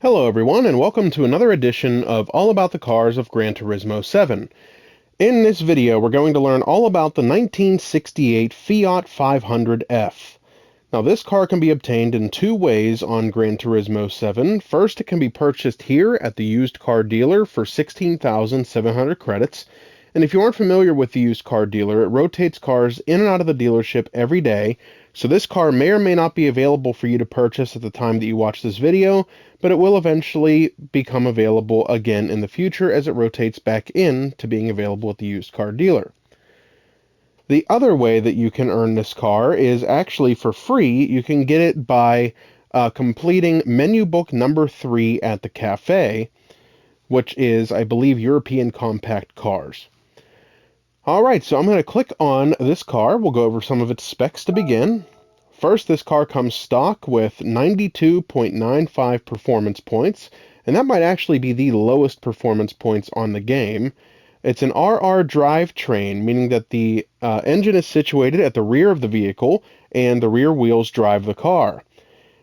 Hello everyone, and welcome to another edition of All About the Cars of Gran Turismo 7. In this video, we're going to learn all about the 1968 Fiat 500F. Now, this car can be obtained in two ways on Gran Turismo 7. First, it can be purchased here at the used car dealer for 16,700 credits. And if you aren't familiar with the used car dealer, it rotates cars in and out of the dealership every day. So this car may or may not be available for you to purchase at the time that you watch this video, but it will eventually become available again in the future as it rotates back in to being available at the used car dealer. The other way that you can earn this car is actually for free. You can get it by completing menu book number 3 at the cafe, which is, I believe, European compact cars. Alright, so I'm going to click on this car. We'll go over some of its specs to begin. First, this car comes stock with 92.95 performance points, and that might actually be the lowest performance points on the game. It's an RR drivetrain, meaning that the engine is situated at the rear of the vehicle, and the rear wheels drive the car.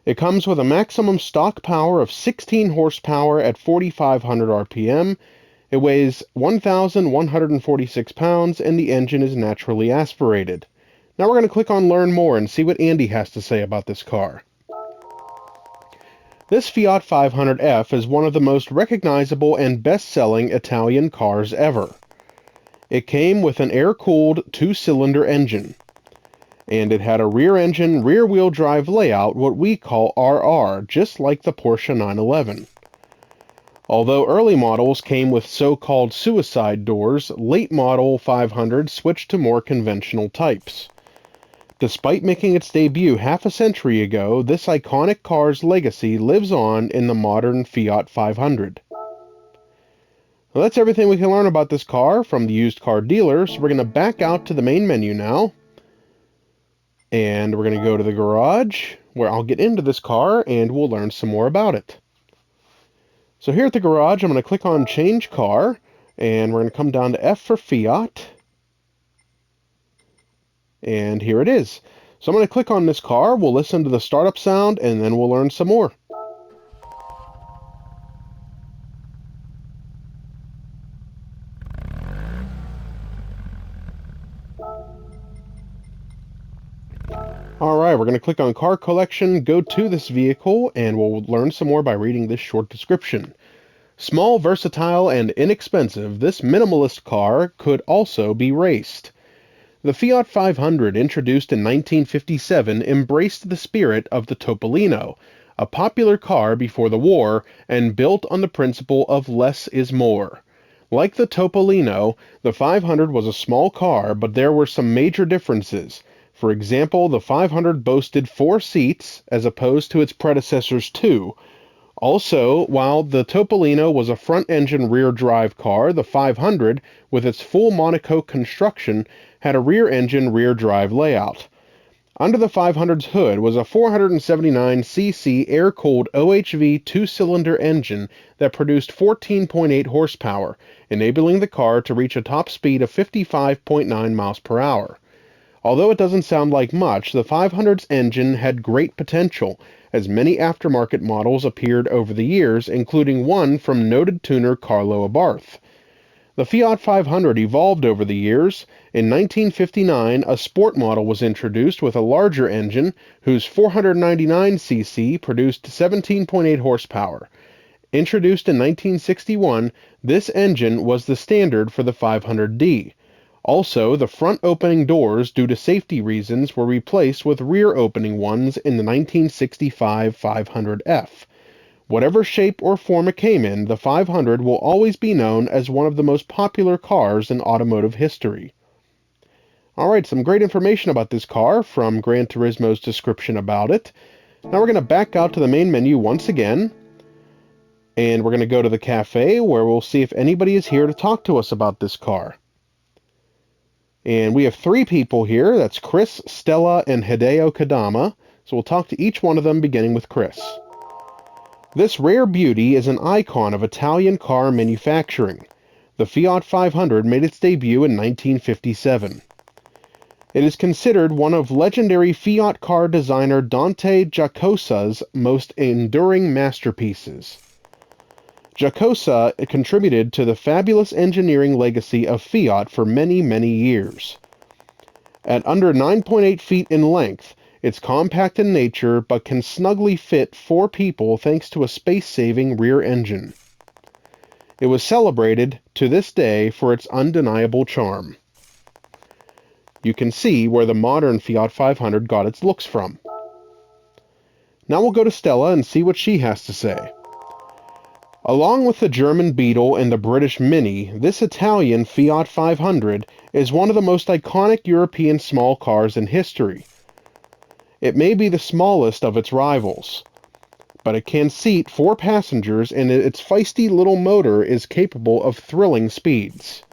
It comes with a maximum stock power of 16 horsepower at 4,500 RPM. It weighs 1,146 pounds, and the engine is naturally aspirated. Now we're going to click on Learn More and see what Andy has to say about this car. This Fiat 500F is one of the most recognizable and best-selling Italian cars ever. It came with an air-cooled two-cylinder engine, and it had a rear-engine, rear-wheel drive layout, what we call RR, just like the Porsche 911. Although early models came with so-called suicide doors, late model 500 switched to more conventional types. Despite making its debut half a century ago, this iconic car's legacy lives on in the modern Fiat 500. Well, that's everything we can learn about this car from the used car dealer, so we're going to back out to the main menu now. And we're going to go to the garage, where I'll get into this car and we'll learn some more about it. So here at the garage, I'm going to click on Change Car, and we're going to come down to F for Fiat. And here it is. So I'm going to click on this car, we'll listen to the startup sound, and then we'll learn some more. Alright, we're going to click on Car Collection, go to this vehicle, and we'll learn some more by reading this short description. Small, versatile, and inexpensive, this minimalist car could also be raced. The Fiat 500, introduced in 1957, embraced the spirit of the Topolino, a popular car before the war, and built on the principle of less is more. Like the Topolino, the 500 was a small car, but there were some major differences. For example, the 500 boasted 4 seats, as opposed to its predecessor's 2. Also, while the Topolino was a front-engine rear-drive car, the 500, with its full monocoque construction, had a rear-engine rear-drive layout. Under the 500's hood was a 479cc air-cooled OHV two-cylinder engine that produced 14.8 horsepower, enabling the car to reach a top speed of 55.9 miles per hour. Although it doesn't sound like much, the 500's engine had great potential, as many aftermarket models appeared over the years, including one from noted tuner Carlo Abarth. The Fiat 500 evolved over the years. In 1959, a sport model was introduced with a larger engine, whose 499cc produced 17.8 horsepower. Introduced in 1961, this engine was the standard for the 500D. Also, the front opening doors, due to safety reasons, were replaced with rear opening ones in the 1965 500F. Whatever shape or form it came in, the 500 will always be known as one of the most popular cars in automotive history. Alright, some great information about this car from Gran Turismo's description about it. Now we're going to back out to the main menu once again, and we're going to go to the cafe where we'll see if anybody is here to talk to us about this car. And we have 3 people here. That's Chris, Stella, and Hideo Kadama. So we'll talk to each one of them, beginning with Chris. This rare beauty is an icon of Italian car manufacturing. The Fiat 500 made its debut in 1957. It is considered one of legendary Fiat car designer Dante Giacosa's most enduring masterpieces. Giacosa contributed to the fabulous engineering legacy of Fiat for many, many years. At under 9.8 feet in length, it's compact in nature but can snugly fit 4 people thanks to a space-saving rear engine. It was celebrated to this day for its undeniable charm. You can see where the modern Fiat 500 got its looks from. Now we'll go to Stella and see what she has to say. Along with the German Beetle and the British Mini, this Italian Fiat 500 is one of the most iconic European small cars in history. It may be the smallest of its rivals, but it can seat 4 passengers and its feisty little motor is capable of thrilling speeds.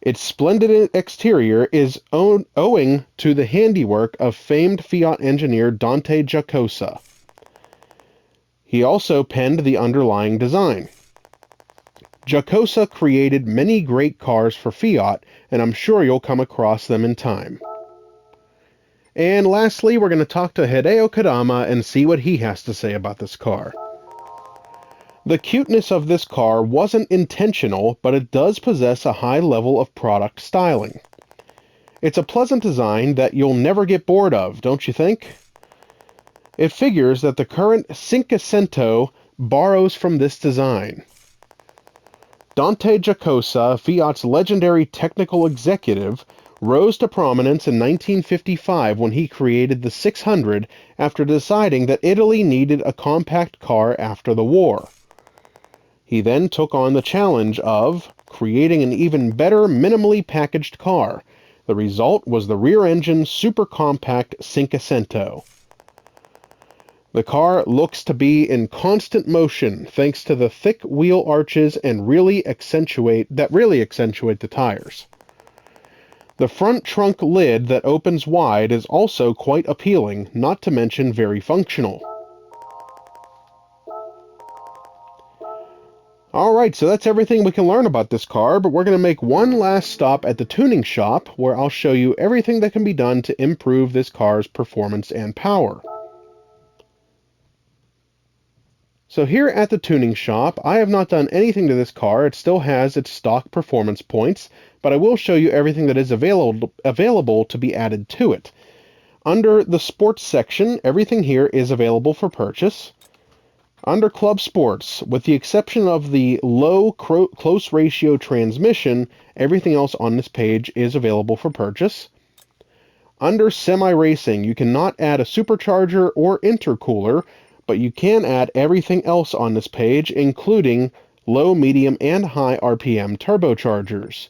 Its splendid exterior is owing to the handiwork of famed Fiat engineer Dante Giacosa. He also penned the underlying design. Giacosa created many great cars for Fiat, and I'm sure you'll come across them in time. And lastly, we're going to talk to Hideo Kodama and see what he has to say about this car. The cuteness of this car wasn't intentional, but it does possess a high level of product styling. It's a pleasant design that you'll never get bored of, don't you think? It figures that the current Cinquecento borrows from this design. Dante Giacosa, Fiat's legendary technical executive, rose to prominence in 1955 when he created the 600 after deciding that Italy needed a compact car after the war. He then took on the challenge of creating an even better minimally packaged car. The result was the rear-engine super compact Cinquecento. The car looks to be in constant motion thanks to the thick wheel arches and really accentuate the tires. The front trunk lid that opens wide is also quite appealing, not to mention very functional. Alright, so that's everything we can learn about this car, but we're going to make one last stop at the tuning shop where I'll show you everything that can be done to improve this car's performance and power. So here at the tuning shop, I have not done anything to this car. It still has its stock performance points, but I will show you everything that is available to be added to it. Under the sports section, everything here is available for purchase. Under Club Sports, with the exception of the low close ratio transmission, everything else on this page is available for purchase. Under Semi-Racing, you cannot add a supercharger or intercooler, but you can add everything else on this page, including low, medium, and high RPM turbochargers.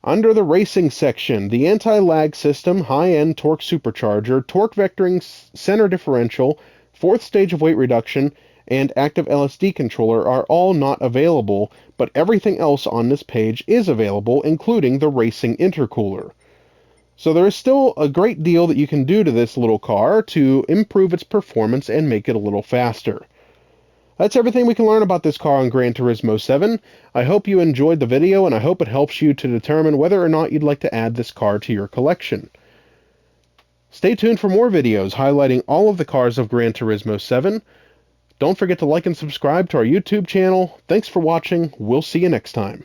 Under the Racing section, the anti-lag system, high-end torque supercharger, torque vectoring center differential, 4th stage of weight reduction, and active LSD controller are all not available, but everything else on this page is available, including the Racing intercooler. So there is still a great deal that you can do to this little car to improve its performance and make it a little faster. That's everything we can learn about this car on Gran Turismo 7. I hope you enjoyed the video, and I hope it helps you to determine whether or not you'd like to add this car to your collection. Stay tuned for more videos highlighting all of the cars of Gran Turismo 7. Don't forget to like and subscribe to our YouTube channel. Thanks for watching. We'll see you next time.